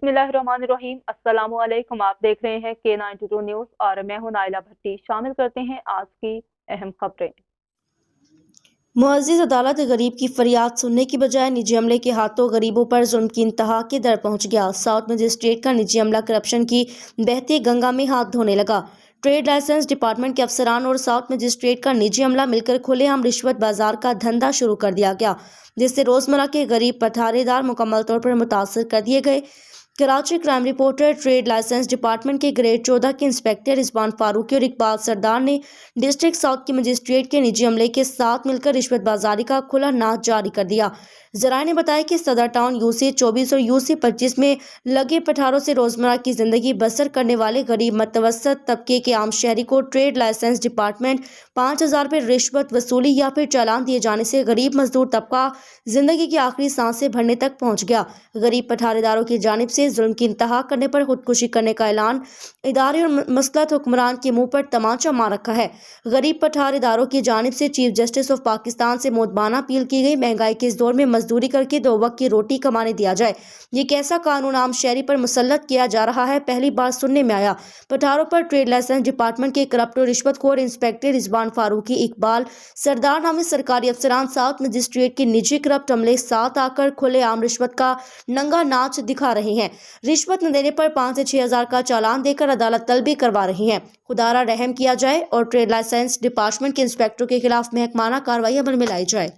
बिस्मिल्लाहिर्रहमानिर्रहीम। अस्सलामु अलैकुम। आप देख रहे हैं K92 न्यूज़ और मैं हूं नाइला भट्टी। शामिल करते हैं आज की अहम खबरें। मुअज़्ज़िज़ अदालत गरीब की फरियाद सुनने की बजाय निजी अमले के हाथों गरीबों पर जुल्म की इंतहा के दर पहुंच गया। साउथ मजिस्ट्रेट का निजी अमला करप्शन की बहती गंगा में हाथ धोने लगा। ट्रेड लाइसेंस डिपार्टमेंट के अफसरान और साउथ मजिस्ट्रेट का निजी अमला मिलकर खुलेआम रिश्वत बाजार का धंधा शुरू कर दिया गया, जिससे रोजमर्रा के गरीब पठारेदार मुकम्मल तौर पर मुतासर कर दिए गए। Karachi crime reporter trade license department के ग्रेड 14 के इंस्पेक्टर रिजवान फारूकी और इकबाल सरदार ने डिस्ट्रिक्ट साउथ के मजिस्ट्रेट के निजी अमले के साथ मिलकर रिश्वत बाजारी का खुला नाच जारी कर दिया। जराये ने बताया कि सदर टाउन यूसी 24 और यूसी 25 में लगे पठारों से रोजमर्रा की जिंदगी बसर करने वाले गरीब मतवसत तबके के आम शहरी को ट्रेड लाइसेंस डिपार्टमेंट 5000 रुपये रिश्वत वसूली या फिर चालान दिए जाने से गरीब मजदूर तबका जिंदगी की आखिरी सांसें भरने तक पहुंच गया। गरीब पठारेदारों की जानिब से जुल्म की इंतहा करने पर खुदकुशी करने का ऐलान इदारे और मसलत हुक्मरान के मुंह पर तमाचा मार रखा है। गरीब पठारेदारों की जानिब से चीफ जस्टिस ऑफ पाकिस्तान से मोदबाना अपील की गई। महंगाई के इस दौर में मजदूरी करके 2 वक्त की रोटी कमाने दिया जाए, ये कैसा कानून आम शहरी पर मुसल्लत किया जा रहा है, पहली बार सुनने में आया। पठारों पर ट्रेड लाइसेंस डिपार्टमेंट के करप्ट और रिश्वतखोर इंस्पेक्टर रिजवान फारूकी, इकबाल सरदार नामी सरकारी अफसरान साउथ मजिस्ट्रेट के निजी करप्ट अमले साथ आकर खुलेआम रिश्वत का नंगा नाच दिखा रहे हैं। रिश्वत न देने पर 5 से 6 हजार का चालान देकर अदालत तलबी करवा रही हैं। खुदारा रहम किया जाए और ट्रेड लाइसेंस डिपार्टमेंट के इंस्पेक्टर के खिलाफ महकमाना कार्रवाई अमल में लाई जाए।